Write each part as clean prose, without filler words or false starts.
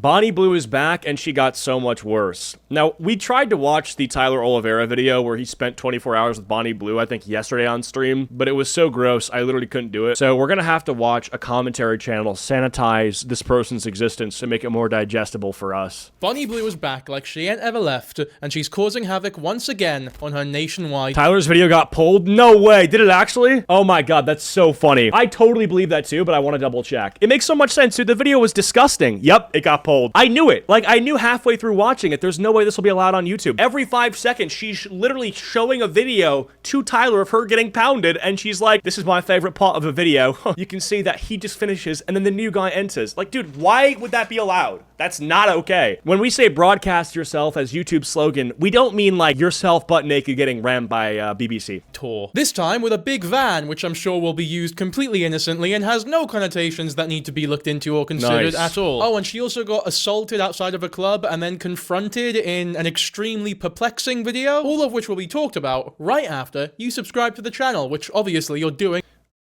Bonnie Blue is back, and she got so much worse. Now, we tried to watch the Tyler Oliveira video where he spent 24 hours with Bonnie Blue, I think yesterday on stream, but it was so gross, I literally couldn't do it. So we're gonna have to watch a commentary channel sanitize this person's existence to make it more digestible for us. Bonnie Blue is back like she ain't ever left, and she's causing havoc once again on her nationwide... Tyler's video got pulled? No way, did it actually? Oh my god, that's so funny. I totally believe that too, but I want to double check. It makes so much sense, dude. The video was disgusting. Yep, it got pulled. I knew it. Like, I knew halfway through watching it, there's no way this will be allowed on YouTube. Every 5 seconds, she's literally showing a video to Tyler of her getting pounded, and she's like, this is my favorite part of the video. You can see that he just finishes, and then the new guy enters. Like, dude, why would that be allowed? That's not okay. When we say broadcast yourself as YouTube's slogan, we don't mean like yourself butt naked getting rammed by BBC. Tour. This time with a big van, which I'm sure will be used completely innocently and has no connotations that need to be looked into or considered at all. Oh, and she also got assaulted outside of a club and then confronted in an extremely perplexing video, all of which will be talked about right after you subscribe to the channel, which obviously you're doing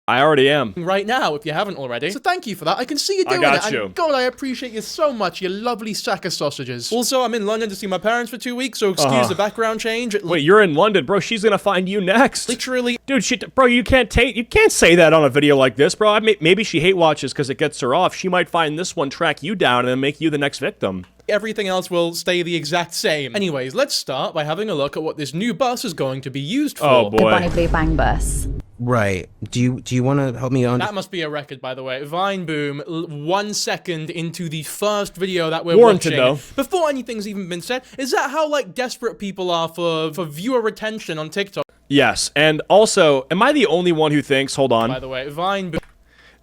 I already am. right now if you haven't already. So thank you for that. I can see you doing it. And God, I appreciate you so much, you lovely sack of sausages. Also, I'm in London to see my parents for 2 weeks, so excuse the background change. Wait, you're in London, bro. She's gonna find you next. Literally. Dude, bro, you can't say that on a video like this, bro. Maybe she hate watches because it gets her off. She might find this one, track you down, and then make you the next victim. Everything else will stay the exact same. Anyways, let's start by having a look at what this new bus is going to be used for. Oh boy. The Bonnie Blue Bang bus. Right. Do you want to help me on? That must be a record, by the way. Vine Boom, 1 second into the first video that we're watching. Though. Before anything's even been said, is that how, like, desperate people are for viewer retention on TikTok? Yes, and also, am I the only one who thinks, hold on. By the way, Vine Boom.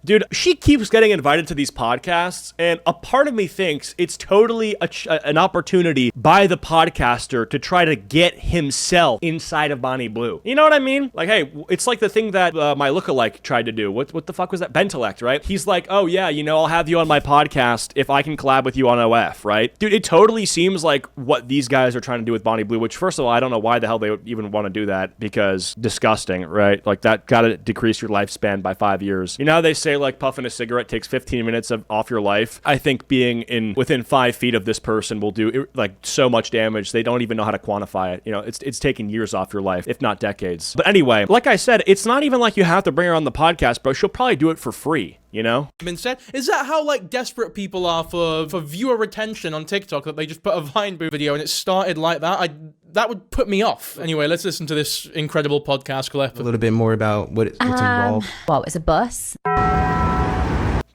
Dude, she keeps getting invited to these podcasts, and a part of me thinks it's totally an opportunity by the podcaster to try to get himself inside of Bonnie Blue. You know what I mean? Like, hey, it's like the thing that my lookalike tried to do. What the fuck was that? Bentelect, right? He's like, oh yeah, you know, I'll have you on my podcast if I can collab with you on OF, right? Dude, it totally seems like what these guys are trying to do with Bonnie Blue, which first of all, I don't know why the hell they would even want to do that, because disgusting, right? Like, that gotta decrease your lifespan by 5 years. You know how they say, like, puffing a cigarette takes 15 minutes off your life? I think being within 5 feet of this person will do like so much damage. They don't even know how to quantify it. You know, it's taking years off your life, if not decades. But anyway, like I said, it's not even like you have to bring her on the podcast, bro. She'll probably do it for free. You know? Been said, is that how, like, desperate people are for viewer retention on TikTok, that they just put a Vine Boom video and it started like that? That would put me off. Anyway, let's listen to this incredible podcast clip. A little bit more about what's involved. Well, it's a bus.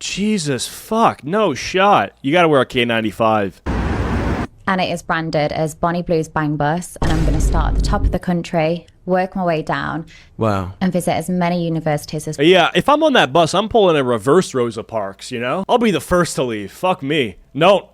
Jesus fuck, no shot. You gotta wear a K95. And it is branded as Bonnie Blue's Bang Bus. And I'm going to start at the top of the country, work my way down. Wow. And visit as many universities as Yeah, if I'm on that bus, I'm pulling a reverse Rosa Parks, you know? I'll be the first to leave. Fuck me. No,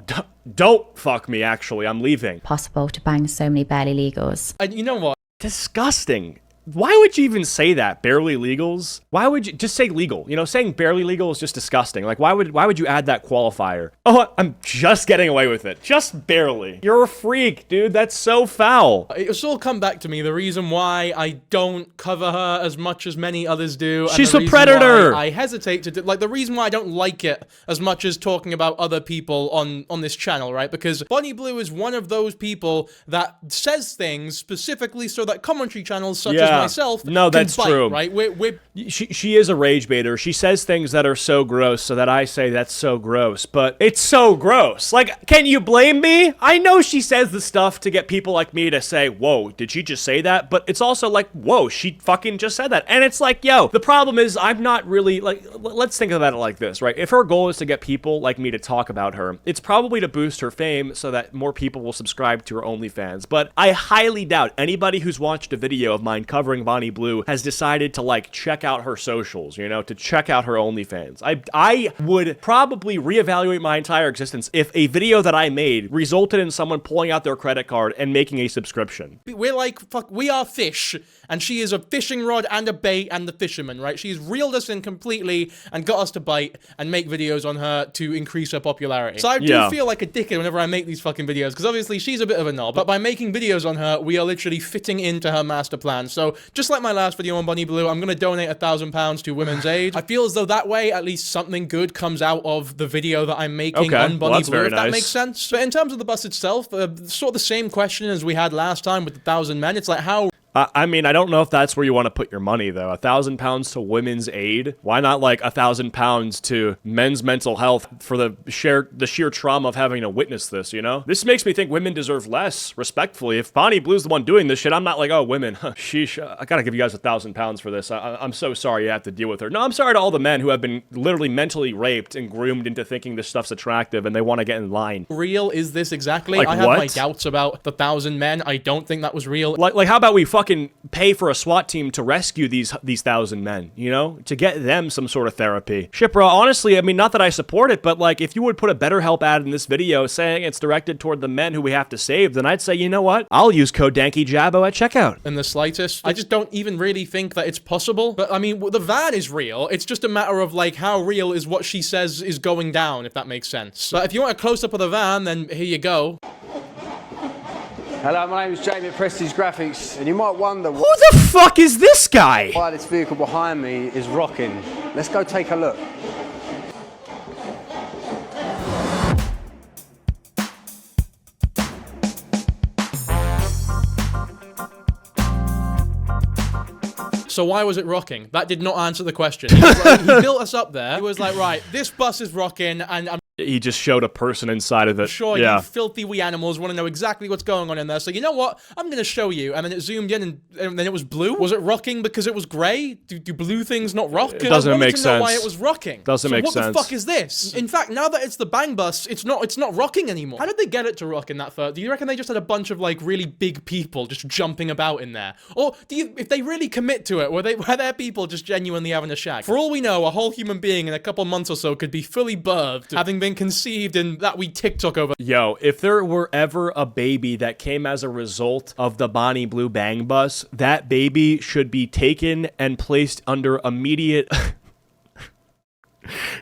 don't fuck me, actually. I'm leaving. possible to bang so many barely legals. And you know what? Disgusting. Why would you even say that? Barely legals? Why would you just say legal? You know, saying barely legal is just disgusting. Like, why would you add that qualifier? Oh, I'm just getting away with it. Just barely. You're a freak, dude. That's so foul. It'll all come back to me, the reason why I don't cover her as much as many others do. And She's the a reason predator. why I hesitate to do, like, the reason why I don't like it as much as talking about other people on this channel, right? Because Bonnie Blue is one of those people that says things specifically so that commentary channels such as myself no, that's can bite, true. right? She is a rage baiter. She says things that are so gross so that I say that's so gross, but it's so gross. Like, can you blame me? I know she says the stuff to get people like me to say, whoa, did she just say that? But it's also like, whoa, she fucking just said that. And it's like, yo, the problem is I'm not really, like, let's think about it like this, right? If her goal is to get people like me to talk about her, it's probably to boost her fame so that more people will subscribe to her OnlyFans. But I highly doubt anybody who's watched a video of mine covering Bonnie Blue has decided to, like, check out her socials, you know, to check out her OnlyFans. I would probably reevaluate my entire existence if a video that I made resulted in someone pulling out their credit card and making a subscription. We're like, fuck, we are fish, and she is a fishing rod and a bait and the fisherman, right? She's reeled us in completely and got us to bite and make videos on her to increase her popularity. So I do feel like a dickhead whenever I make these fucking videos, because obviously she's a bit of a knob, but by making videos on her, we are literally fitting into her master plan. So So just like my last video on Bonnie Blue, I'm going to donate £1,000 to Women's Aid. I feel as though that way, at least something good comes out of the video that I'm making on Bonnie Blue, if that makes sense. But in terms of the bus itself, sort of the same question as we had last time with the 1,000 men. It's like, how... I mean, I don't know if that's where you want to put your money, though. £1,000 to Women's Aid? Why not like £1,000 to men's mental health for the sheer trauma of having to witness this, you know? This makes me think women deserve less, respectfully. If Bonnie Blue's the one doing this shit, I'm not like, oh, women, sheesh, I gotta give you guys £1,000 for this. I'm so sorry you have to deal with her. No, I'm sorry to all the men who have been literally mentally raped and groomed into thinking this stuff's attractive and they want to get in line. Real is this exactly? Like, I have what? my doubts about the 1,000 men. I don't think that was real. Like how about we fucking pay for a SWAT team to rescue these 1,000 men, you know, to get them some sort of therapy. Shit, bro, honestly, I mean, not that I support it, but like if you would put a BetterHelp ad in this video saying it's directed toward the men who we have to save, then I'd say, you know what? I'll use code DankyJabbo at checkout. In the slightest. I just don't even really think that it's possible. But I mean, the van is real. It's just a matter of like how real is what she says is going down, if that makes sense. But if you want a close-up of the van, then here you go. Hello, my name is Jamie at Prestige Graphics, and you might wonder Who the fuck is this guy? why this vehicle behind me is rocking. Let's go take a look. So why was it rocking? That did not answer the question. He built us up there. He was like, right, this bus is rocking, and I'm He just showed a person inside of it. sure Yeah. you filthy wee animals want to know exactly what's going on in there. So you know what? I'm going to show you. And then it zoomed in, and then it was blue. Was it rocking because it was grey? Do blue things not rock? It doesn't make to know why sense. it was rocking. Doesn't make what sense. the fuck is this? In fact, now that it's the bang bus, it's not rocking anymore. How did they get it to rock in that first? Do you reckon they just had a bunch of like really big people just jumping about in there? Or if they really commit to it, were there people just genuinely having a shag? For all we know, a whole human being in a couple months or so could be fully birthed, having been conceived in that wee TikTok over. Yo, if there were ever a baby that came as a result of the Bonnie Blue Bang Bus, that baby should be taken and placed under immediate...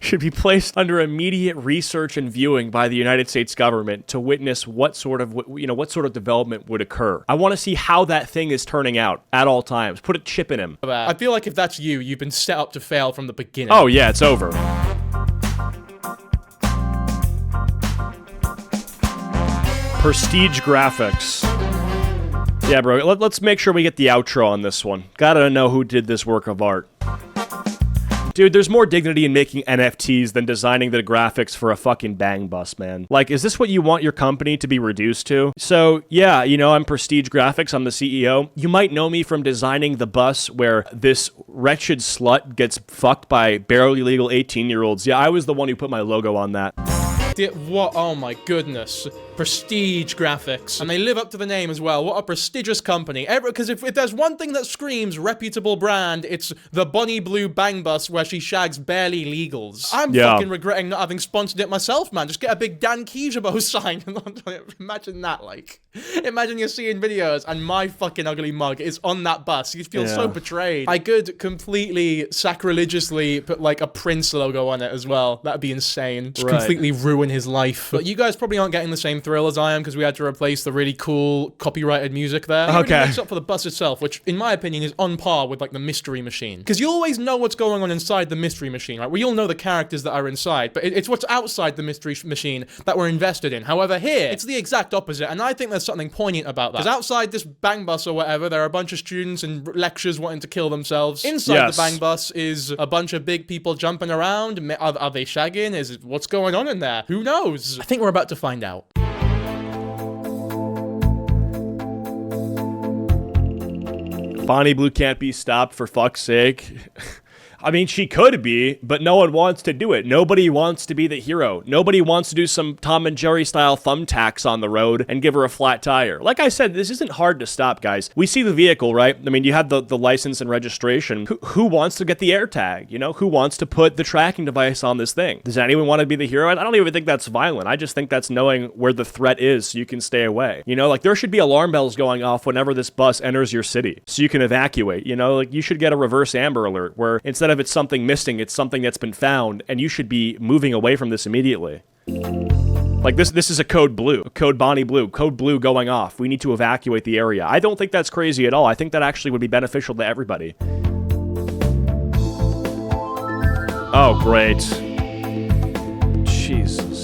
should be placed under immediate research and viewing by the United States government to witness what sort of development would occur. I want to see how that thing is turning out at all times. Put a chip in him. I feel like if that's you, you've been set up to fail from the beginning. Oh yeah, it's over. Prestige Graphics. Yeah, bro, let's make sure we get the outro on this one. Gotta know who did this work of art. Dude, there's more dignity in making NFTs than designing the graphics for a fucking bang bus, man. Like, is this what you want your company to be reduced to? So, yeah, you know, I'm Prestige Graphics, I'm the CEO. You might know me from designing the bus where this wretched slut gets fucked by barely legal 18-year-olds. Yeah, I was the one who put my logo on that. What? Oh my goodness. Prestige Graphics. And they live up to the name as well. What a prestigious company. Because if there's one thing that screams reputable brand, it's the Bonnie Blue Bang Bus where she shags barely legals. I'm fucking regretting not having sponsored it myself, man. Just get a big Dan Kijabo sign. Imagine that, like. Imagine you're seeing videos and my fucking ugly mug is on that bus. You'd feel so betrayed. I could completely sacrilegiously put like a Prince logo on it as well. That'd be insane. Just completely ruin his life. But you guys probably aren't getting the same thrill as I am because we had to replace the really cool copyrighted music there. It really makes up for the bus itself, which in my opinion is on par with like the Mystery Machine. Because you always know what's going on inside the Mystery Machine, right? We all know the characters that are inside, but it's what's outside the Mystery Machine that we're invested in. However, here, it's the exact opposite, and I think there's something poignant about that. Because outside this bang bus or whatever, there are a bunch of students in lectures wanting to kill themselves. Inside the bang bus is a bunch of big people jumping around. Are they shagging? What's going on in there? Who knows? I think we're about to find out. Bonnie Blue can't be stopped, for fuck's sake. I mean, she could be, but no one wants to do it. Nobody wants to be the hero. Nobody wants to do some Tom and Jerry style thumbtacks on the road and give her a flat tire. Like I said, this isn't hard to stop, guys. We see the vehicle, right? I mean, you have the license and registration. Who wants to get the air tag? You know, who wants to put the tracking device on this thing? Does anyone want to be the hero? I don't even think that's violent. I just think that's knowing where the threat is so you can stay away. You know, like there should be alarm bells going off whenever this bus enters your city so you can evacuate. You know, like you should get a reverse Amber Alert where instead of it's something missing, it's something that's been found, and you should be moving away from this immediately. Like this is a code blue, code Bonnie Blue, code blue going off. We need to evacuate the area. I don't think that's crazy at all. I think that actually would be beneficial to everybody. Oh, great. Jesus.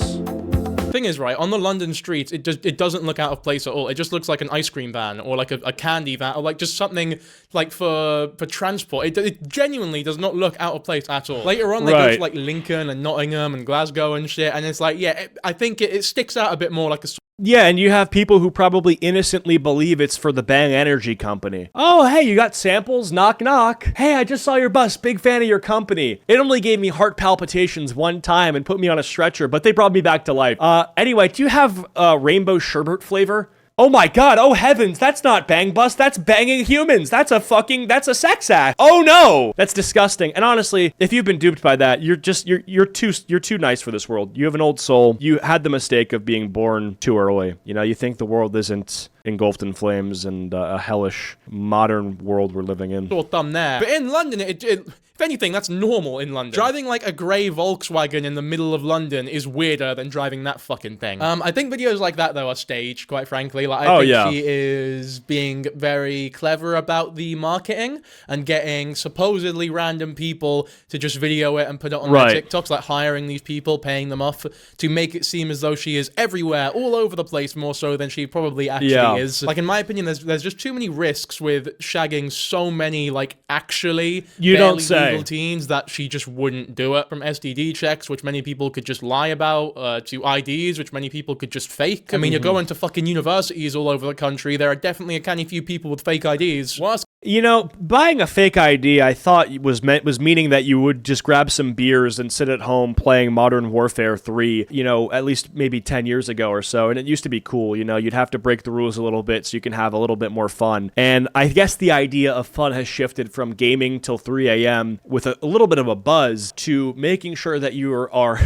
Thing is, right, on the London streets, it doesn't look out of place at all. It just looks like an ice cream van or like a candy van or like just something like for transport. It genuinely does not look out of place at all. Later on, they go to like Lincoln and Nottingham and Glasgow and shit, and it's like, yeah, I think it sticks out a bit more like a... Yeah, and you have people who probably innocently believe it's for the Bang Energy Company. Oh, hey, you got samples? Knock, knock. Hey, I just saw your bus. Big fan of your company. It only gave me heart palpitations one time and put me on a stretcher, but they brought me back to life. Anyway, do you have rainbow sherbet flavor? Oh my god, oh heavens, that's not Bang Bus, that's banging humans. That's a sex act. Oh no! That's disgusting. And honestly, if you've been duped by that, you're too nice for this world. You have an old soul. You had the mistake of being born too early. You know, you think the world isn't engulfed in flames and a hellish modern world we're living in. Thumb there. But in London, if anything, that's normal in London. Driving like a grey Volkswagen in the middle of London is weirder than driving that fucking thing. I think videos like that, though, are staged, quite frankly. Like, I think she is being very clever about the marketing and getting supposedly random people to just video it and put it on their TikToks, like hiring these people, paying them off to make it seem as though she is everywhere, all over the place, more so than she probably actually is. Like, in my opinion, there's just too many risks with shagging so many, like, actually legal teens that she just wouldn't do it. From STD checks, which many people could just lie about, to IDs, which many people could just fake. I mean, you're going to fucking universities all over the country. There are definitely a canny few people with fake IDs. What? You know, buying a fake ID, I thought was meaning that you would just grab some beers and sit at home playing Modern Warfare 3, you know, at least maybe 10 years ago or so. And it used to be cool, you know, you'd have to break the rules a little bit so you can have a little bit more fun. And I guess the idea of fun has shifted from gaming till 3 a.m. with a little bit of a buzz to making sure that you are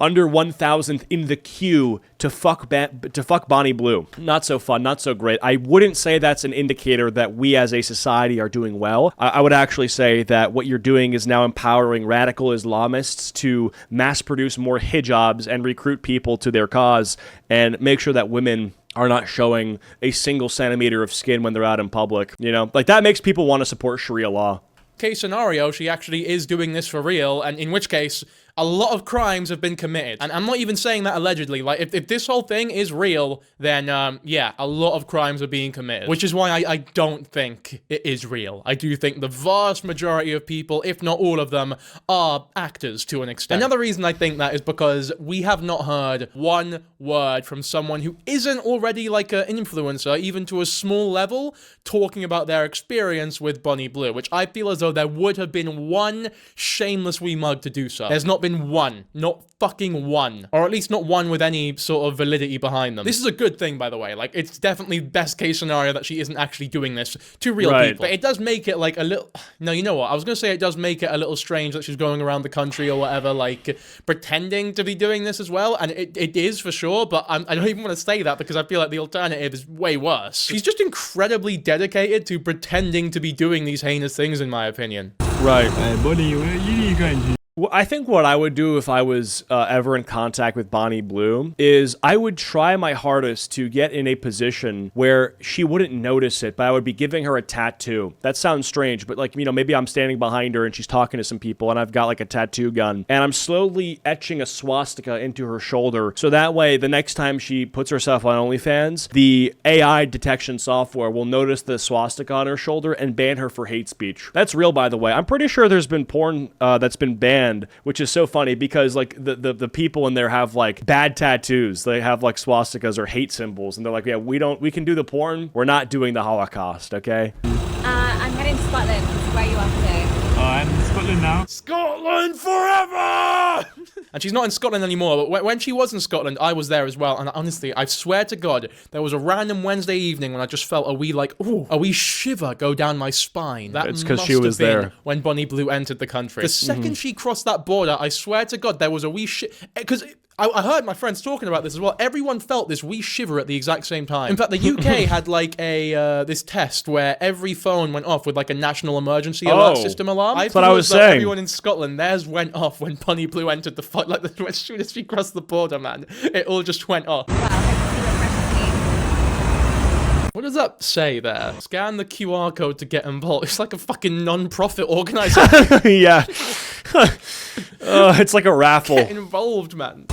under 1,000th in the queue to fuck Bonnie Blue. Not so fun, not so great. I wouldn't say that's an indicator that we as a society are doing well. I would actually say that what you're doing is now empowering radical Islamists to mass produce more hijabs and recruit people to their cause and make sure that women are not showing a single centimeter of skin when they're out in public. You know, like that makes people want to support Sharia law. Case scenario, she actually is doing this for real, and in which case, a lot of crimes have been committed. And I'm not even saying that allegedly. Like, if this whole thing is real, then, yeah, a lot of crimes are being committed. Which is why I don't think it is real. I do think the vast majority of people, if not all of them, are actors to an extent. Another reason I think that is because we have not heard one word from someone who isn't already like an influencer, even to a small level, talking about their experience with Bonnie Blue, which I feel as though there would have been one shameless wee mug to do so. There's not been one. Not fucking one. Or at least not one with any sort of validity behind them. This is a good thing, by the way. Like, it's definitely best case scenario that she isn't actually doing this to real people. But it does make it like a little... No, you know what? I was going to say it does make it a little strange that she's going around the country or whatever, like, pretending to be doing this as well. And it is for sure, but I don't even want to say that because I feel like the alternative is way worse. She's just incredibly dedicated to pretending to be doing these heinous things, in my opinion. Right. Buddy, where are you going to? Well, I think what I would do if I was ever in contact with Bonnie Blue is I would try my hardest to get in a position where she wouldn't notice it, but I would be giving her a tattoo. That sounds strange, but like, you know, maybe I'm standing behind her and she's talking to some people and I've got like a tattoo gun and I'm slowly etching a swastika into her shoulder. So that way, the next time she puts herself on OnlyFans, the AI detection software will notice the swastika on her shoulder and ban her for hate speech. That's real, by the way. I'm pretty sure there's been porn that's been banned, which is so funny because like the people in there have like bad tattoos. They have like swastikas or hate symbols, and they're like, yeah, we can do the porn. We're not doing the Holocaust, okay? I'm heading to Scotland. Where are you off to? I'm in Scotland now. Scotland forever! And she's not in Scotland anymore, but when she was in Scotland, I was there as well, and honestly, I swear to God, there was a random Wednesday evening when I just felt a wee shiver go down my spine. That it's because she was there when Bonnie Blue entered the country. The second she crossed that border, I swear to God, there was a wee shit, because I heard my friends talking about this as well. Everyone felt this wee shiver at the exact same time. In fact, the UK had like this test where every phone went off with like a national emergency alert system alarm. That's what I was saying. Everyone in Scotland, theirs went off when Bonnie Blue entered the fight. Like as soon as she crossed the border, man, it all just went off. Well, hope to see you refreshing. What does that say there? Scan the QR code to get involved. It's like a fucking non-profit organization. Yeah. It's like a raffle. Get involved, man.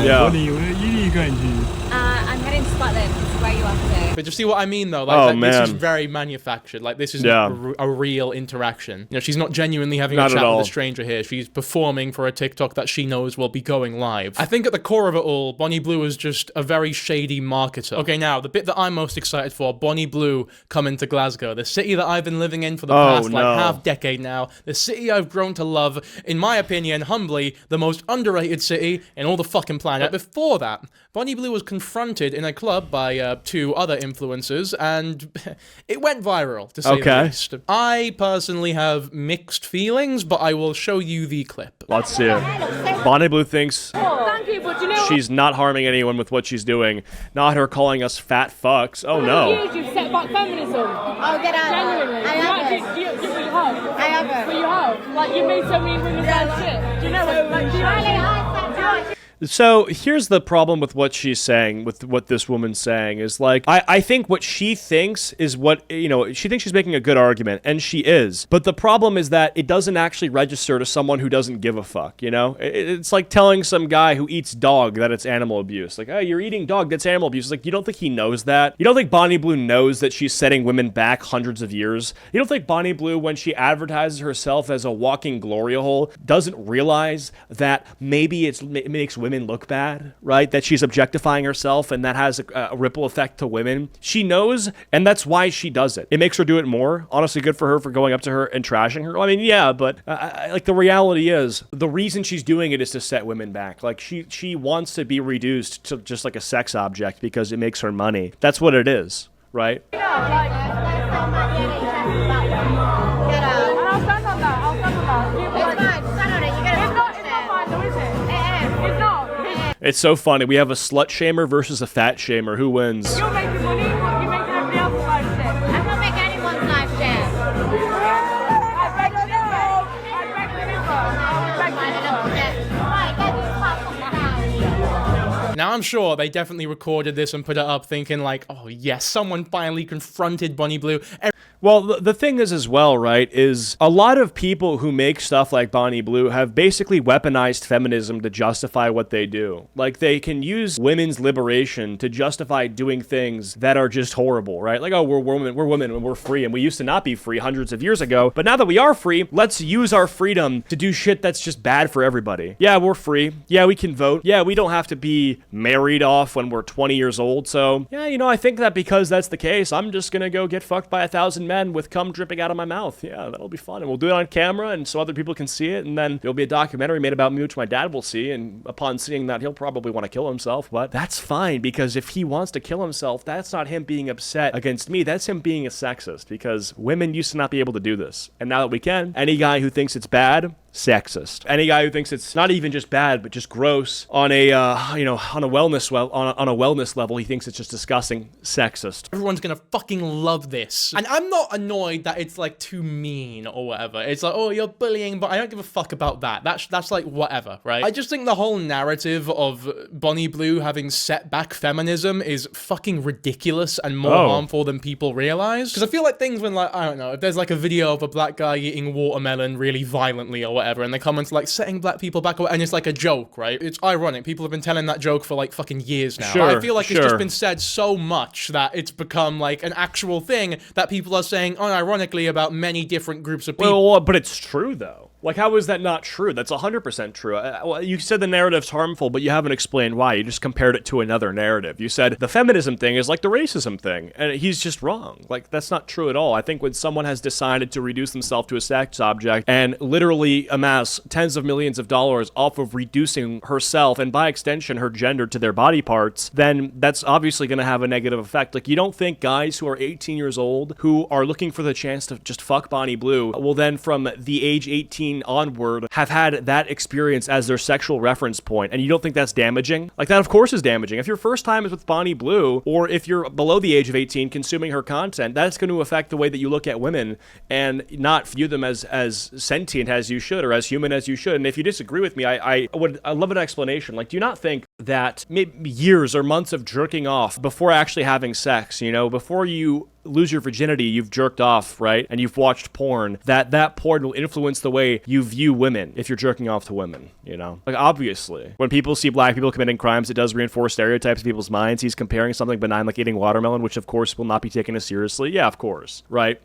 Yeah. Bonnie, where are you going to? I'm heading to Scotland. Where are you off to? But you see what I mean, though? Like, this is man. very manufactured. Like, this isn't Yeah. a real interaction. You know, she's not genuinely having Not a at chat with all. a stranger here. She's performing for a TikTok that she knows will be going live. I think at the core of it all, Bonnie Blue is just a very shady marketer. Okay, now, the bit that I'm most excited for, Bonnie Blue coming to Glasgow, the city that I've been living in for the past, like, half decade now, the city I've grown to love, in my opinion, humbly, the most underrated city in all the fucking planet. Before that, Bonnie Blue was confronted in a club by two other influencers, and it went viral, to say the least. I personally have mixed feelings, but I will show you the clip. Let's see it. Bonnie Blue thinks Thank you, but you know she's not harming anyone with what she's doing. Not her calling us fat fucks. Oh no. years you've set back feminism. Oh, get out of Genuinely. there. I haven't. You have. I haven't. But you have. Like, you made so many women bad shit. Do you know what? Like, do you actually... So here's the problem with what she's saying, with what this woman's saying, is like, I think what she thinks is what, you know, she thinks she's making a good argument, and she is. But the problem is that it doesn't actually register to someone who doesn't give a fuck, you know? It's like telling some guy who eats dog that it's animal abuse. Like, oh, you're eating dog, that's animal abuse. It's like, you don't think he knows that? You don't think Bonnie Blue knows that she's setting women back hundreds of years? You don't think Bonnie Blue, when she advertises herself as a walking glory hole, doesn't realize that maybe it makes women look bad, right? That she's objectifying herself, and that has a ripple effect to women. She knows, and that's why she does it. It makes her do it more. Honestly, good for her for going up to her and trashing her. I mean, yeah, but like, the reality is, the reason she's doing it is to set women back. Like, she wants to be reduced to just like a sex object because it makes her money. That's what it is, right? And I'll stand on that. I'll stand on that. It's not fine, though, is it? It's not. It's so funny. We have a slut shamer versus a fat shamer. Who wins? You're making money, but you're making everybody else's life shit. I'm not making anyone's life share. I beg to differ. I beg to differ. I beg to differ. Right, get this fucking down. Now, I'm sure they definitely recorded this and put it up thinking like, oh yes, someone finally confronted Bonnie Blue. Well, the thing is as well, right, is a lot of people who make stuff like Bonnie Blue have basically weaponized feminism to justify what they do. Like, they can use women's liberation to justify doing things that are just horrible, right? Like, oh, we're women and we're free, and we used to not be free hundreds of years ago, but now that we are free, let's use our freedom to do shit that's just bad for everybody. Yeah, we're free. Yeah, we can vote. Yeah, we don't have to be married off when we're 20 years old, so yeah, you know, I think that because that's the case, I'm just gonna go get fucked by 1,000 men with cum dripping out of my mouth. Yeah, that'll be fun. And we'll do it on camera, and so other people can see it, and then there'll be a documentary made about me, which my dad will see, and upon seeing that, he'll probably want to kill himself, but that's fine, because if he wants to kill himself, that's not him being upset against me, that's him being a sexist, because women used to not be able to do this, and now that we can, any guy who thinks it's bad, sexist. Any guy who thinks it's not even just bad, but just gross on a, you know, on a wellness level, he thinks it's just disgusting, sexist. Everyone's gonna fucking love this. And I'm not annoyed that it's like too mean or whatever. It's like, oh, you're bullying, but I don't give a fuck about that. That's like whatever, right? I just think the whole narrative of Bonnie Blue having set back feminism is fucking ridiculous and more harmful than people realize. Because I feel like things when, like, I don't know, if there's like a video of a black guy eating watermelon really violently or whatever, and they comment like setting black people back away, and it's like a joke, right? It's ironic. People have been telling that joke for like fucking years now. Sure, I feel like it's just been said so much that it's become like an actual thing that people are saying unironically about many different groups of people. Well, but it's true though. Like, how is that not true? That's 100% true. You said the narrative's harmful, but you haven't explained why. You just compared it to another narrative. You said the feminism thing is like the racism thing, and he's just wrong. Like, that's not true at all. I think when someone has decided to reduce themselves to a sex object and literally amass tens of millions of dollars off of reducing herself, and by extension her gender, to their body parts, then that's obviously going to have a negative effect. Like, you don't think guys who are 18 years old, who are looking for the chance to just fuck Bonnie Blue, will then from the age 18 18 onward have had that experience as their sexual reference point, and you don't think that's damaging? Like, that of course is damaging. If your first time is with Bonnie Blue, or if you're below the age of 18 consuming her content, that's going to affect the way that you look at women and not view them as sentient as you should, or as human as you should. And if you disagree with me, I love an explanation. Like, do you not think that maybe years or months of jerking off before actually having sex, before you lose your virginity, you've jerked off, right? And you've watched porn, that porn will influence the way you view women if you're jerking off to women, Like, obviously, when people see black people committing crimes, it does reinforce stereotypes in people's minds. He's comparing something benign like eating watermelon, which of course will not be taken as seriously. Yeah, of course, right?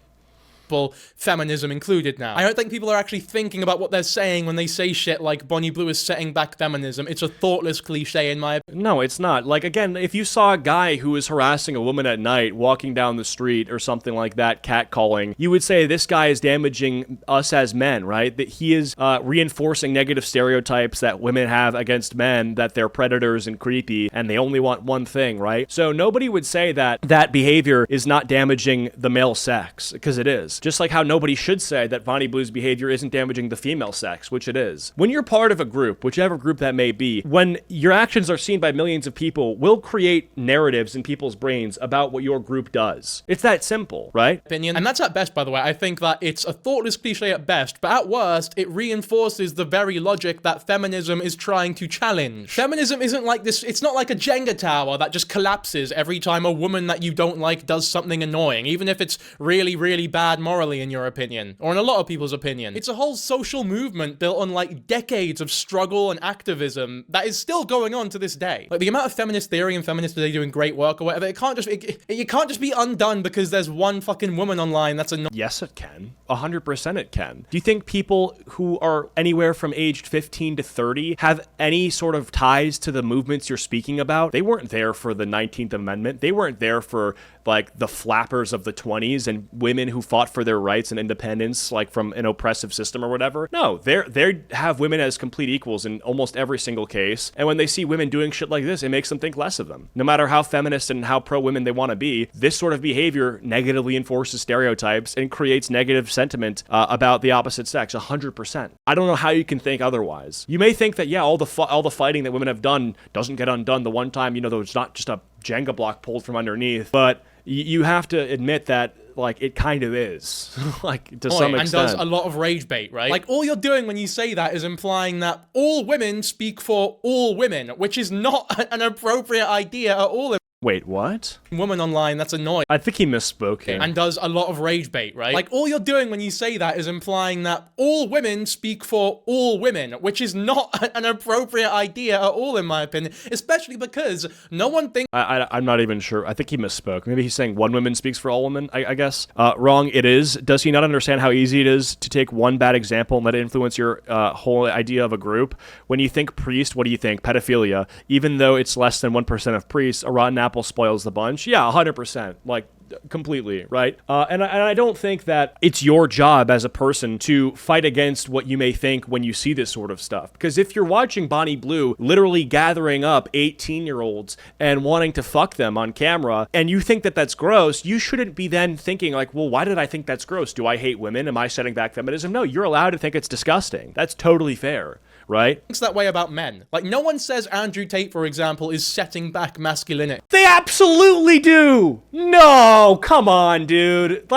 Feminism included now. I don't think people are actually thinking about what they're saying when they say shit like Bonnie Blue is setting back feminism. It's a thoughtless cliche in my opinion. No, it's not. Like, again, if you saw a guy who was harassing a woman at night walking down the street or something like that, catcalling, you would say this guy is damaging us as men, right? That he is reinforcing negative stereotypes that women have against men, that they're predators and creepy and they only want one thing, right? So nobody would say that behavior is not damaging the male sex, because it is. Just like how nobody should say that Bonnie Blue's behavior isn't damaging the female sex, which it is. When you're part of a group, whichever group that may be, when your actions are seen by millions of people, will create narratives in people's brains about what your group does. It's that simple, right? Opinion. And that's at best, by the way. I think that it's a thoughtless cliche at best, but at worst, it reinforces the very logic that feminism is trying to challenge. Feminism isn't like this, it's not like a Jenga tower that just collapses every time a woman that you don't like does something annoying, even if it's really, really bad morally in your opinion, or in a lot of people's opinion. It's a whole social movement built on like decades of struggle and activism that is still going on to this day. Like, the amount of feminist theory and feminists today doing great work or whatever, it can't just be undone because there's one fucking woman online that's a Yes, it can. 100% it can. Do you think people who are anywhere from aged 15 to 30 have any sort of ties to the movements you're speaking about? They weren't there for the 19th Amendment. They weren't there for like the flappers of the 20s and women who fought for their rights and independence, like from an oppressive system or whatever. No, they have women as complete equals in almost every single case. And when they see women doing shit like this, it makes them think less of them. No matter how feminist and how pro-women they want to be, this sort of behavior negatively enforces stereotypes and creates negative sentiment about the opposite sex. 100%. I don't know how you can think otherwise. You may think that, yeah, all the fighting that women have done doesn't get undone the one time, there was not just a Jenga block pulled from underneath, but you have to admit that, like, it kind of is, like, to some extent. And does a lot of rage bait, right? Like, all you're doing when you say that is implying that all women speak for all women, which is not an appropriate idea at all. Wait, what? Woman online that's annoyed. I think he misspoke here. And does a lot of rage bait, right? Like, all you're doing when you say that is implying that all women speak for all women, which is not an appropriate idea at all, in my opinion, especially because no one thinks... I'm not even sure. I think he misspoke. Maybe he's saying one woman speaks for all women, I guess. Wrong, it is. Does he not understand how easy it is to take one bad example and let it influence your whole idea of a group? When you think priest, what do you think? Pedophilia. Even though it's less than 1% of priests, a rotten apple spoils the bunch. Yeah, 100%. Like, completely, right? And I don't think that it's your job as a person to fight against what you may think when you see this sort of stuff. Because if you're watching Bonnie Blue literally gathering up 18-year-olds and wanting to fuck them on camera, and you think that that's gross, you shouldn't be then thinking like, well, why did I think that's gross? Do I hate women? Am I setting back feminism? No, you're allowed to think it's disgusting. That's totally fair. Right? Thinks that way about men. Like, no one says Andrew Tate, for example, is setting back masculinity. They absolutely do! No, come on, dude.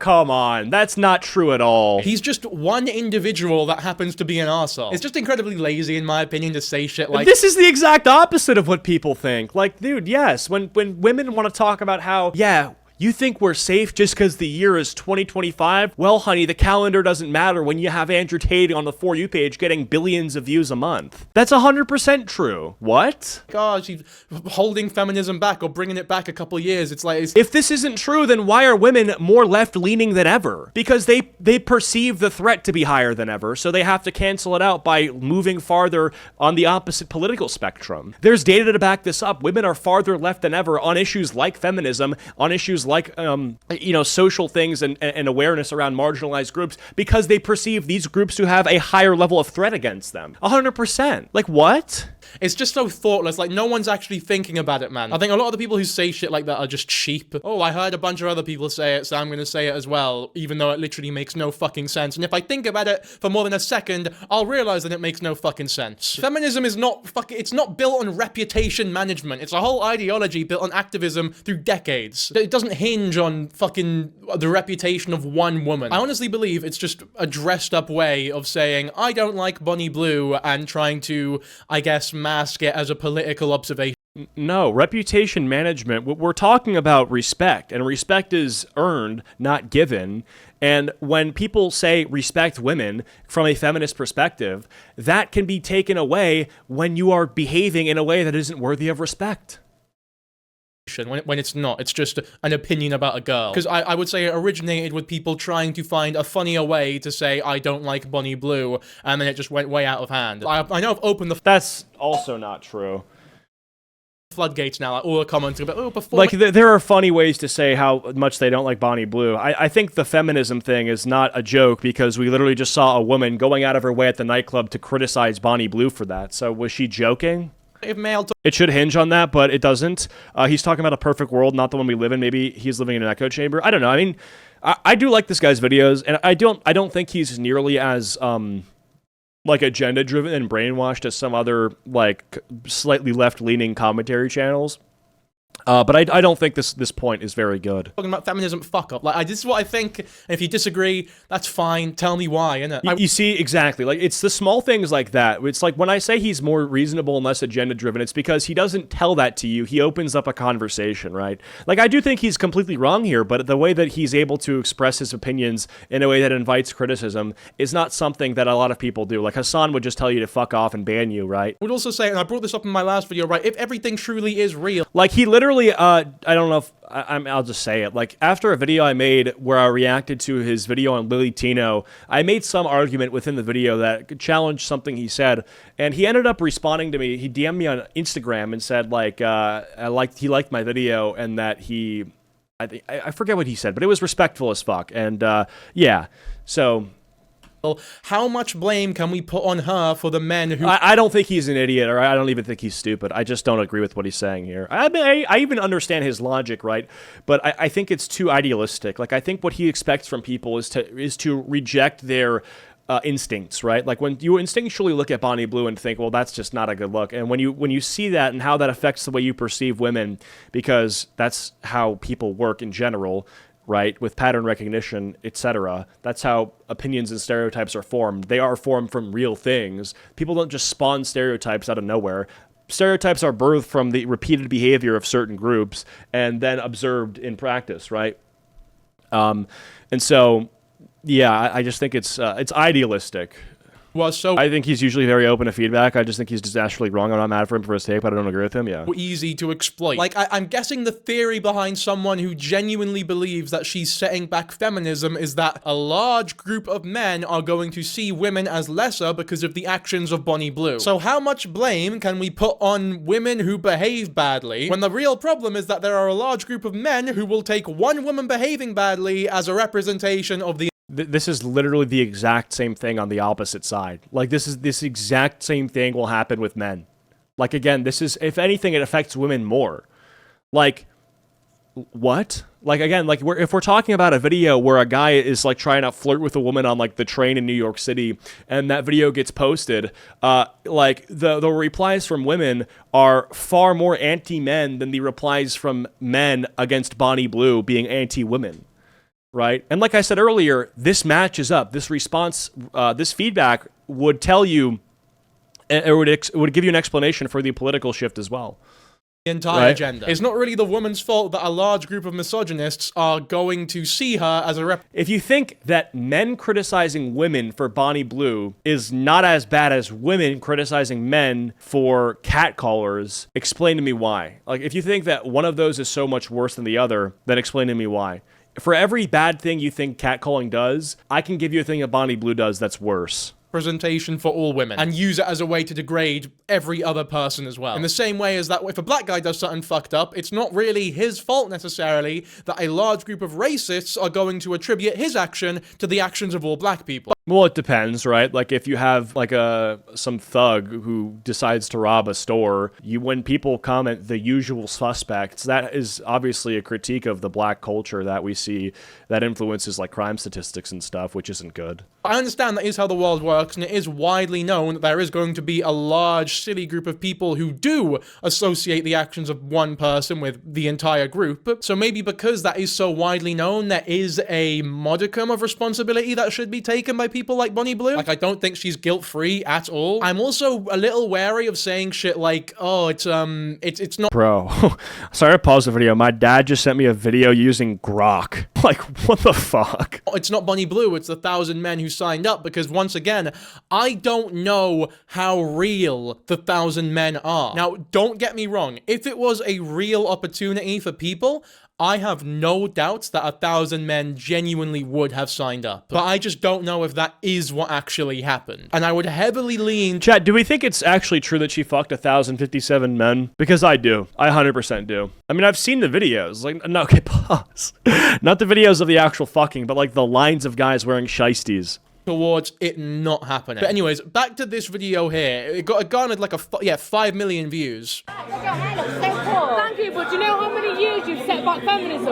Come on. That's not true at all. He's just one individual that happens to be an arsehole. It's just incredibly lazy, in my opinion, to say shit like... This is the exact opposite of what people think. Like, dude, yes, when women want to talk about how, yeah, you think we're safe just because the year is 2025? Well, honey, the calendar doesn't matter when you have Andrew Tate on the For You page getting billions of views a month. That's 100% true. What? God, she's holding feminism back or bringing it back a couple years. It's like... If this isn't true, then why are women more left-leaning than ever? Because they perceive the threat to be higher than ever, so they have to cancel it out by moving farther on the opposite political spectrum. There's data to back this up. Women are farther left than ever on issues like feminism, on issues like, social things and awareness around marginalized groups because they perceive these groups to have a higher level of threat against them. 100%. Like, what? It's just so thoughtless. Like, no one's actually thinking about it, man. I think a lot of the people who say shit like that are just cheap. Oh, I heard a bunch of other people say it, so I'm gonna say it as well, even though it literally makes no fucking sense. And if I think about it for more than a second, I'll realize that it makes no fucking sense. Feminism is not it's not built on reputation management. It's a whole ideology built on activism through decades. It doesn't hinge on fucking the reputation of one woman. I honestly believe it's just a dressed up way of saying, I don't like Bonnie Blue, and trying to, I guess, mask it as a political observation. No, reputation management, we're talking about respect, and respect is earned, not given. And when people say respect women from a feminist perspective, that can be taken away when you are behaving in a way that isn't worthy of respect. When it's not, it's just an opinion about a girl. Because I would say it originated with people trying to find a funnier way to say, I don't like Bonnie Blue, and then it just went way out of hand. I know I've opened the... That's also not true. Floodgates now, like all the comments about, oh, before... Like, there are funny ways to say how much they don't like Bonnie Blue. I think the feminism thing is not a joke, because we literally just saw a woman going out of her way at the nightclub to criticize Bonnie Blue for that. So was she joking? If male it should hinge on that, but it doesn't. He's talking about a perfect world, not the one we live in. Maybe he's living in an echo chamber. I don't know. I mean, I do like this guy's videos, and I don't think he's nearly as like agenda driven and brainwashed as some other like slightly left leaning commentary channels. But I don't think this point is very good. Talking about feminism, fuck up. Like, this is what I think, and if you disagree, that's fine. Tell me why, innit? You see, exactly. Like, it's the small things like that. It's like when I say he's more reasonable and less agenda-driven, it's because he doesn't tell that to you. He opens up a conversation, right? Like, I do think he's completely wrong here, but the way that he's able to express his opinions in a way that invites criticism is not something that a lot of people do. Like, Hassan would just tell you to fuck off and ban you, right? I would also say, and I brought this up in my last video, right? If everything truly is real... Like, he literally, I don't know if, I'll just say it. Like, after a video I made where I reacted to his video on Lily Tino, I made some argument within the video that challenged something he said, and he ended up responding to me. He DM'd me on Instagram and said, like, he liked my video, and that I forget what he said, but it was respectful as fuck, and, yeah, so... How much blame can we put on her for the men who... I don't think he's an idiot, or I don't even think he's stupid. I just don't agree with what he's saying here. I mean, I even understand his logic, right? But I think it's too idealistic. Like, I think what he expects from people is to reject their instincts, right? Like, when you instinctually look at Bonnie Blue and think, well, that's just not a good look. And when you see that and how that affects the way you perceive women, because that's how people work in general, right, with pattern recognition, etc. That's how opinions and stereotypes are formed. They are formed from real things. People don't just spawn stereotypes out of nowhere. Stereotypes are birthed from the repeated behavior of certain groups and then observed in practice, right? And so, yeah, I just think it's idealistic. Well, so I think he's usually very open to feedback. I just think he's just actually wrong. I'm not mad for him for his take, but I don't agree with him. Yeah. Easy to exploit. Like, I'm guessing the theory behind someone who genuinely believes that she's setting back feminism is that a large group of men are going to see women as lesser because of the actions of Bonnie Blue. So how much blame can we put on women who behave badly when the real problem is that there are a large group of men who will take one woman behaving badly as a representation of the... This is literally the exact same thing on the opposite side. Like, this exact same thing will happen with men. Like, again, this is, if anything, it affects women more. Like, what? Like, again, like, if we're talking about a video where a guy is, like, trying to flirt with a woman on, like, the train in New York City, and that video gets posted, like, the replies from women are far more anti-men than the replies from men against Bonnie Blue being anti-women. Right? And like I said earlier, this matches up. This response, this feedback would tell you, or would give you an explanation for the political shift as well. The entire agenda. It's not really the woman's fault that a large group of misogynists are going to see her as a If you think that men criticizing women for Bonnie Blue is not as bad as women criticizing men for catcallers, explain to me why. Like, if you think that one of those is so much worse than the other, then explain to me why. For every bad thing you think catcalling does, I can give you a thing that Bonnie Blue does that's worse. representation for all women and use it as a way to degrade every other person as well. In the same way as that if a black guy does something fucked up, it's not really his fault necessarily that a large group of racists are going to attribute his action to the actions of all black people. Well, it depends, right? Like if you have like some thug who decides to rob a store, when people comment the usual suspects, that is obviously a critique of the black culture that we see that influences like crime statistics and stuff, which isn't good. I understand that is how the world works, and it is widely known that there is going to be a large, silly group of people who do associate the actions of one person with the entire group. So maybe because that is so widely known, there is a modicum of responsibility that should be taken by people like Bonnie Blue. Like, I don't think she's guilt-free at all. I'm also a little wary of saying shit like, oh, it's not— Bro, sorry to pause the video. My dad just sent me a video using Grok. Like, what the fuck? It's not Bonnie Blue, it's the 1,000 men who signed up, because once again, I don't know how real the 1,000 men are. Now, don't get me wrong. If it was a real opportunity for people, I have no doubts that 1,000 men genuinely would have signed up. But I just don't know if that is what actually happened. And I would heavily lean— Chat, do we think it's actually true that she fucked 1,057 men? Because I do. I 100% do. I mean, I've seen the videos. Like, no, okay, pause. Not the videos of the actual fucking, but like the lines of guys wearing shiesties. Towards it not happening. But anyways, back to this video here. It garnered like 5 million views. Your hair looks so cool. Thank you, but do you know how many years you've set back feminism?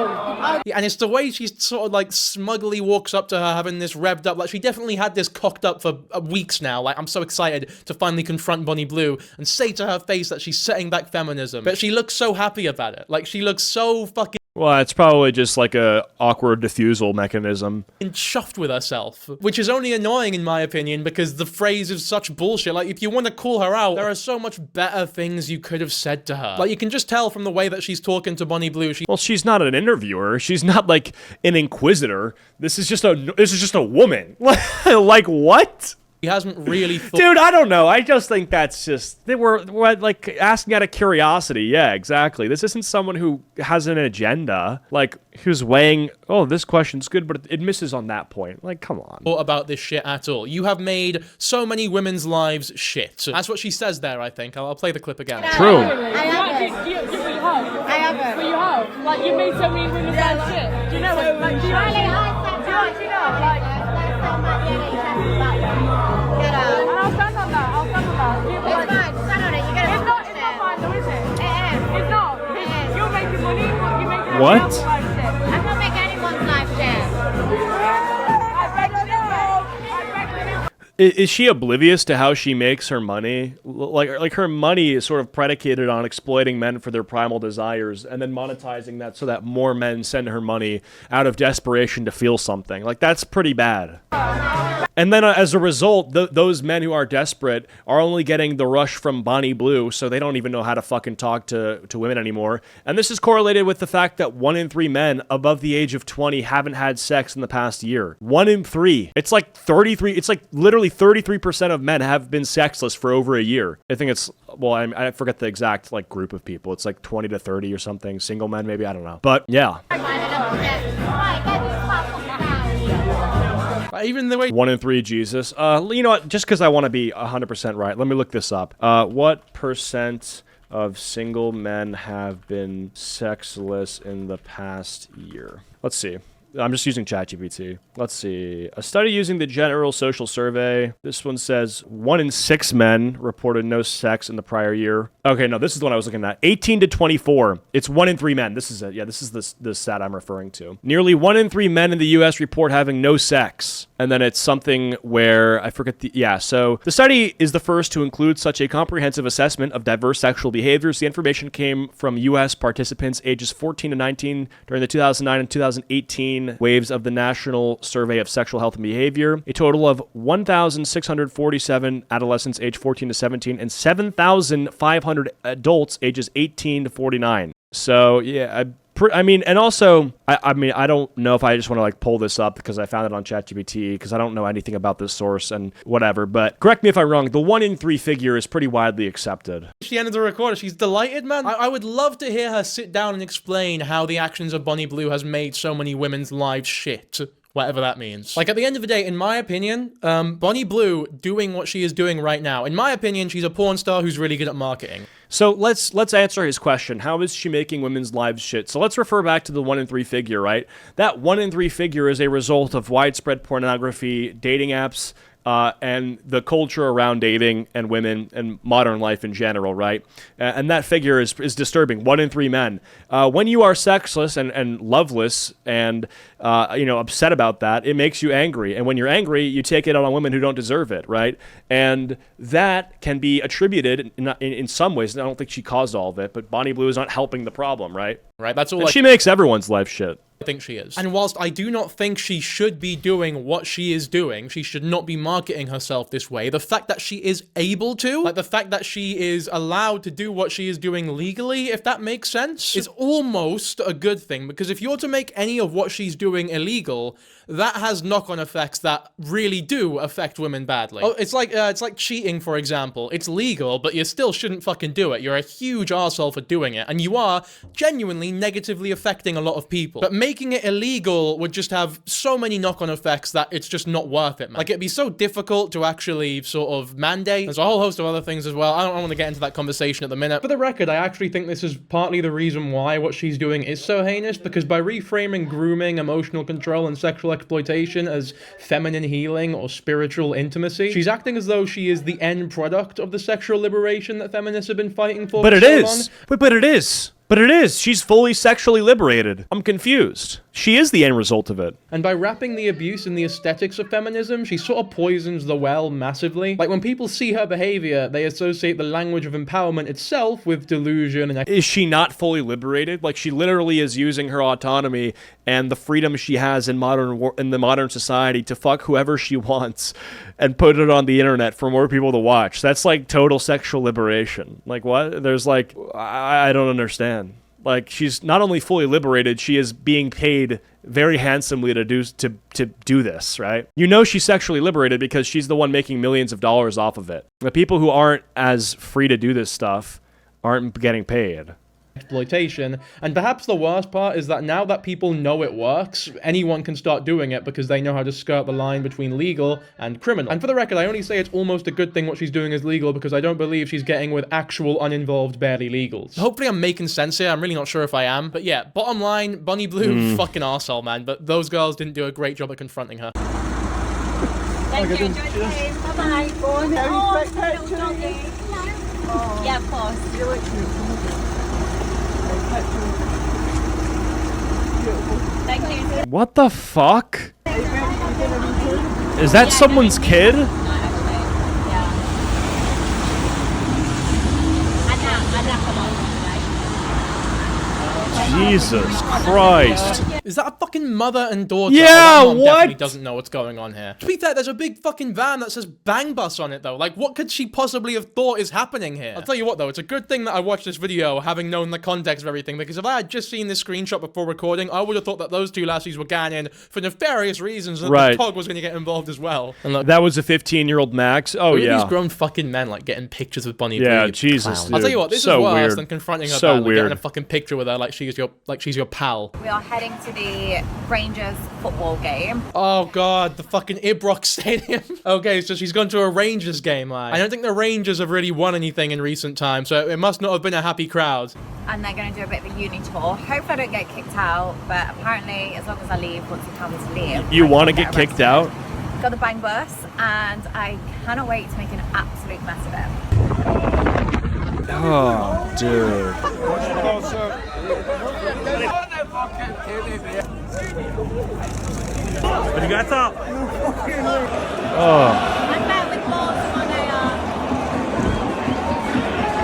Yeah, and it's the way she sort of like smugly walks up to her having this revved up. Like, she definitely had this cocked up for weeks now. Like, I'm so excited to finally confront Bonnie Blue and say to her face that she's setting back feminism. But she looks so happy about it. Like, she looks so fucking— Well, it's probably just like a awkward diffusal mechanism. chuffed with herself, which is only annoying in my opinion because the phrase is such bullshit. Like, if you want to call her out, there are so much better things you could have said to her. Like, you can just tell from the way that she's talking to Bonnie Blue. Well, she's not an interviewer. She's not like an inquisitor. This is just a woman. Like, what? He hasn't really thought— Dude, I don't know. I just think that's just— we're like asking out of curiosity. Yeah, exactly. This isn't someone who has an agenda. Like, who's weighing, oh, this question's good, but it misses on that point. Like, come on. about this shit at all. You have made so many women's lives shit. That's what she says there, I think. I'll play the clip again. True. I haven't. You have. I haven't. But you have. Like, you made so many women's lives shit. Do you know what? Like, do you Riley, actually— do you know? Like, get out. And I'll stand on that. I'll stand on that. You, It's fine. Stand on it. You gotta It's not fine though, is it? It is. It's not. It is. You're making money. You're making What? everyone else's life shit. I'm not making anyone's life shit. I beg to differ. I beg to differ. Is she oblivious to how she makes her money? Like her money is sort of predicated on exploiting men for their primal desires and then monetizing that so that more men send her money out of desperation to feel something. Like, that's pretty bad. And then as a result, those men who are desperate are only getting the rush from Bonnie Blue, so they don't even know how to fucking talk to women anymore. And this is correlated with the fact that 1 in 3 men above the age of 20 haven't had sex in the past year. 1 in 3. It's like 33. It's like literally 33% of men have been sexless for over a year. I think it's, well, I forget the exact like group of people. It's like 20 to 30 or something. Single men, maybe. I don't know. But yeah. Even the way— 1 in 3, Jesus. You know what? Just because I want to be 100% right, let me look this up. What percent of single men have been sexless in the past year? Let's see. I'm just using ChatGPT. Let's see. A study using the General Social Survey. This one says 1 in 6 men reported no sex in the prior year. Okay, no, this is the one I was looking at. 18 to 24. It's 1 in 3 men. This is it. Yeah, this is the stat I'm referring to. Nearly 1 in 3 men in the U.S. report having no sex. And then it's something where, I forget the, yeah, so the study is the first to include such a comprehensive assessment of diverse sexual behaviors. The information came from U.S. participants ages 14 to 19 during the 2009 and 2018 waves of the National Survey of Sexual Health and Behavior. A total of 1,647 adolescents aged 14 to 17 and 7,500 adults ages 18 to 49. So, yeah, I mean, and also, I mean, I don't know if I just want to like pull this up because I found it on ChatGPT because I don't know anything about this source and whatever, but correct me if I'm wrong, the 1 in 3 figure is pretty widely accepted. She ended the recorder. She's delighted, man. I would love to hear her sit down and explain how the actions of Bonnie Blue has made so many women's lives shit. Whatever that means. Like, at the end of the day, in my opinion, Bonnie Blue doing what she is doing right now, in my opinion, she's a porn star who's really good at marketing. So let's answer his question. How is she making women's lives shit? So let's refer back to the 1 in 3 figure, right? That 1 in 3 figure is a result of widespread pornography, dating apps, and the culture around dating and women and modern life in general, right? And that figure is disturbing. 1 in 3 men. When you are sexless and loveless and upset about that, it makes you angry. And when you're angry, you take it out on women who don't deserve it, right? And that can be attributed in some ways. I don't think she caused all of it, but Bonnie Blue is not helping the problem, right? Right. That's all. And she makes everyone's life shit. I think she is. And whilst I do not think she should be doing what she is doing, she should not be marketing herself this way. The fact that she is able to, like the fact that she is allowed to do what she is doing legally, if that makes sense, is almost a good thing. Because if you're to make any of what she's doing illegal, that has knock-on effects that really do affect women badly. Oh, it's like cheating, for example. It's legal, but you still shouldn't fucking do it. You're a huge arsehole for doing it, and you are genuinely negatively affecting a lot of people. But making it illegal would just have so many knock-on effects that it's just not worth it, man. Like, it'd be so difficult to actually sort of mandate. There's a whole host of other things as well. I don't want to get into that conversation at the minute. For the record, I actually think this is partly the reason why what she's doing is so heinous, because by reframing grooming, emotional control, and sexual exploitation as feminine healing or spiritual intimacy, she's acting as though she is the end product of the sexual liberation that feminists have been fighting for. But it is. But it is. But it is. She's fully sexually liberated. I'm confused. She is the end result of it. And by wrapping the abuse in the aesthetics of feminism, she sort of poisons the well massively. Like, when people see her behavior, they associate the language of empowerment itself with delusion and... Is she not fully liberated? Like, she literally is using her autonomy and the freedom she has in the modern society to fuck whoever she wants and put it on the internet for more people to watch. That's like total sexual liberation. Like, what? There's like... I don't understand. Like, she's not only fully liberated, she is being paid very handsomely to do this, right? You know she's sexually liberated because she's the one making millions of dollars off of it. The people who aren't as free to do this stuff aren't getting paid. Exploitation. And perhaps the worst part is that now that people know it works, anyone can start doing it because they know how to skirt the line between legal and criminal. And for the record, I only say it's almost a good thing what she's doing is legal because I don't believe she's getting with actual uninvolved barely legals. Hopefully I'm making sense here. I'm really not sure if I am. But yeah, bottom line, Bonnie Blue, fucking arsehole, man. But those girls didn't do a great job at confronting her. Thank you. Enjoy the game. Bye-bye. Yeah, of course. Thank you. What the fuck? Is that someone's kid? No, actually. Yeah. And now, come on. Jesus Christ. Is that a fucking mother and daughter? Yeah, that mom what? Definitely doesn't know what's going on here. To be fair, there's a big fucking van that says Bang Bus on it, though. Like, what could she possibly have thought is happening here? I'll tell you what, though, it's a good thing that I watched this video having known the context of everything, because if I had just seen this screenshot before recording, I would have thought that those two lassies were going in for nefarious reasons and that the dog was going to get involved as well. And look, that was a 15-year-old Max? Oh, yeah. These grown fucking men, like, getting pictures with Bonnie Blue. Yeah, Jesus, dude. I'll tell you what, this so is worse weird. than confronting her So badly, weird. getting a fucking picture with her like she's your pal. We are heading to the Rangers football game. Oh god, the fucking Ibrox Stadium. Okay, so she's gone to a Rangers game, like. I don't think the Rangers have really won anything in recent times, so it must not have been a happy crowd. And they're going to do a bit of a uni tour. Hopefully I don't get kicked out, but apparently as long as I leave, once he tells me to leave. You want to get kicked out? Got the Bang Bus, and I cannot wait to make an absolute mess of it. Oh, dude. What you got up? Oh. I met with Morse on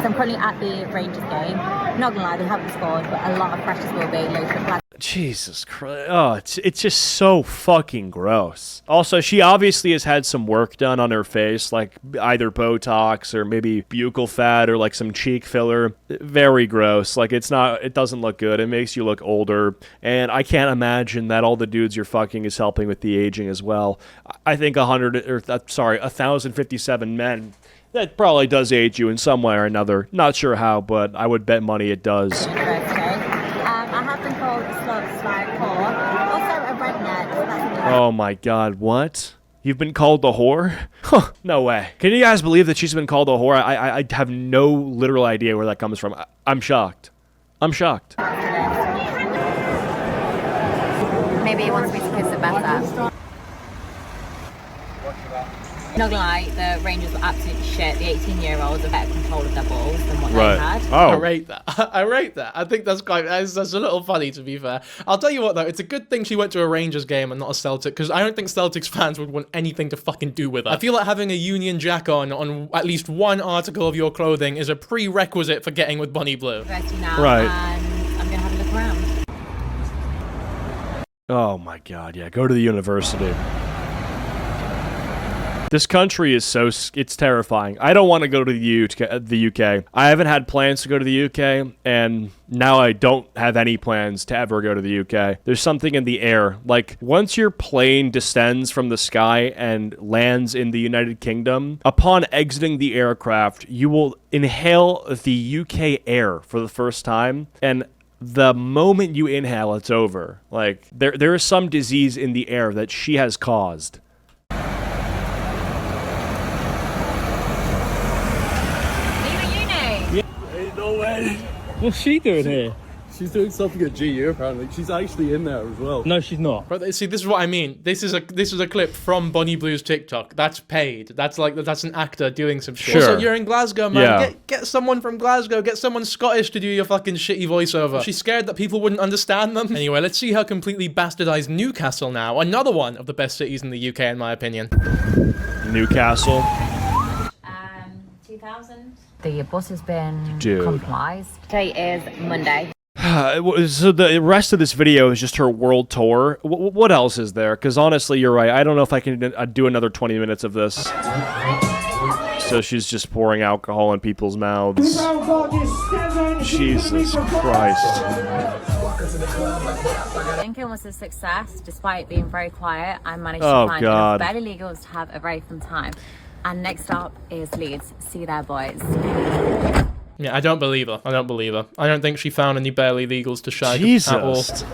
I'm currently at the Rangers game. Not gonna lie, they haven't scored, but a lot of pressures will be low for flag. Jesus Christ. Oh, it's just so fucking gross. Also, she obviously has had some work done on her face, like either Botox or maybe buccal fat or like some cheek filler. Very gross. Like, it doesn't look good. It makes you look older. And I can't imagine that all the dudes you're fucking is helping with the aging as well. I think 1,057 men. That probably does age you in some way or another. Not sure how, but I would bet money it does. I have been called a slide core, also a redneck. So that's Oh Oh my god, what? You've been called a whore? Huh, no way. Can you guys believe that she's been called a whore? I have no literal idea where that comes from. I'm shocked. I'm shocked. Maybe he wants me to kiss it better. Not gonna lie, the Rangers were absolutely shit. The 18-year-olds have better control of their balls than what they had. I rate that. I rate that. I think that's that's a little funny, to be fair. I'll tell you what, though, it's a good thing she went to a Rangers game and not a Celtic, because I don't think Celtics fans would want anything to fucking do with her. I feel like having a Union Jack on at least one article of your clothing is a prerequisite for getting with Bonnie Blue. Now, right. And I'm gonna have a look around. Oh my god, yeah, go to the university. This country is it's terrifying. I don't want to go to the UK. I haven't had plans to go to the UK, and now I don't have any plans to ever go to the UK. There's something in the air. Like, once your plane descends from the sky and lands in the United Kingdom, upon exiting the aircraft, you will inhale the UK air for the first time, and the moment you inhale, it's over. Like, there is some disease in the air that she has caused. What's she doing here? She's doing something at GU apparently. She's actually in there as well. No, she's not. But see, this is what I mean. This is a clip from Bonnie Blue's TikTok. That's paid. That's an actor doing some shit. Sure. Also, you're in Glasgow, man. Yeah. Get someone from Glasgow. Get someone Scottish to do your fucking shitty voiceover. She's scared that people wouldn't understand them. Anyway, let's see her completely bastardized Newcastle now. Another one of the best cities in the UK, in my opinion. Newcastle. 2000. The bus has been Dude. complied. Today is Monday. So the rest of this video is just her world tour. What else is there? Because honestly, you're right. I don't know if I can do another 20 minutes of this. So she's just pouring alcohol in people's mouths. Jesus Christ. Lincoln was a success, despite being very quiet. I managed Oh, to find God. enough barely legals to have a very fun time. And next up is Leeds. See there, boys. Yeah, I don't believe her. I don't believe her. I don't think she found any barely legals to shag at all. Jesus.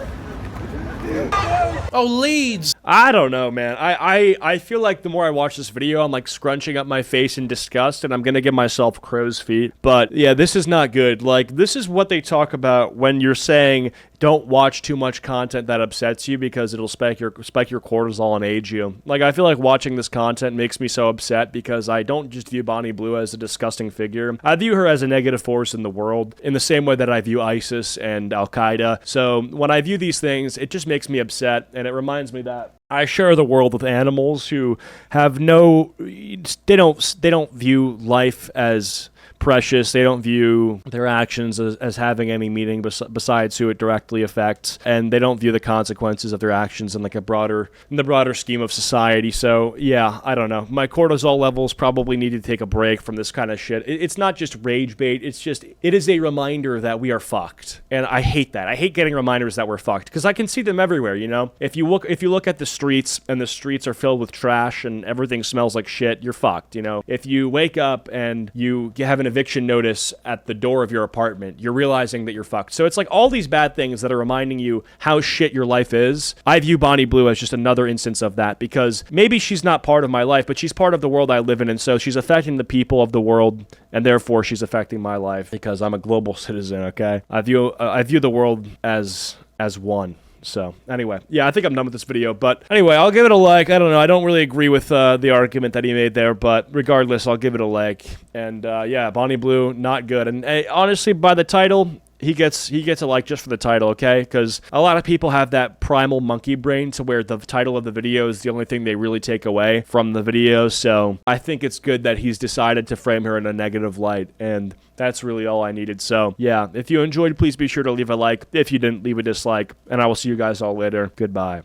Oh, Leeds! I don't know, man. I feel like the more I watch this video, I'm like scrunching up my face in disgust, and I'm gonna give myself crow's feet. But yeah, this is not good. Like, this is what they talk about when you're saying don't watch too much content that upsets you because it'll spike your cortisol and age you. Like, I feel like watching this content makes me so upset because I don't just view Bonnie Blue as a disgusting figure. I view her as a negative force in the world in the same way that I view ISIS and Al-Qaeda. So when I view these things, it just makes me upset, and it reminds me that I share the world with animals who have they don't view life as precious. They don't view their actions as having any meaning besides who it directly affects, and they don't view the consequences of their actions in like in the broader scheme of society. So yeah, I don't know. My cortisol levels probably need to take a break from this kind of shit. It's not just rage bait. It is a reminder that we are fucked, and I hate that. I hate getting reminders that we're fucked because I can see them everywhere. You know, if you look at the streets and the streets are filled with trash and everything smells like shit, you're fucked. You know, if you wake up and you have an eviction notice at the door of your apartment, you're realizing that you're fucked. So it's like all these bad things that are reminding you how shit your life is. I view Bonnie Blue as just another instance of that because maybe she's not part of my life, but she's part of the world I live in, and so she's affecting the people of the world, and therefore she's affecting my life because I'm a global citizen, okay? I view the world as one. So anyway, yeah, I think I'm done with this video, but anyway, I'll give it a like. I don't know, I don't really agree with the argument that he made there, but regardless, I'll give it a like. And yeah, Bonnie Blue, not good. And honestly, by the title, he gets a like just for the title, okay? Because a lot of people have that primal monkey brain to where the title of the video is the only thing they really take away from the video. So I think it's good that he's decided to frame her in a negative light, and that's really all I needed. So yeah, if you enjoyed, please be sure to leave a like. If you didn't, leave a dislike, and I will see you guys all later. Goodbye.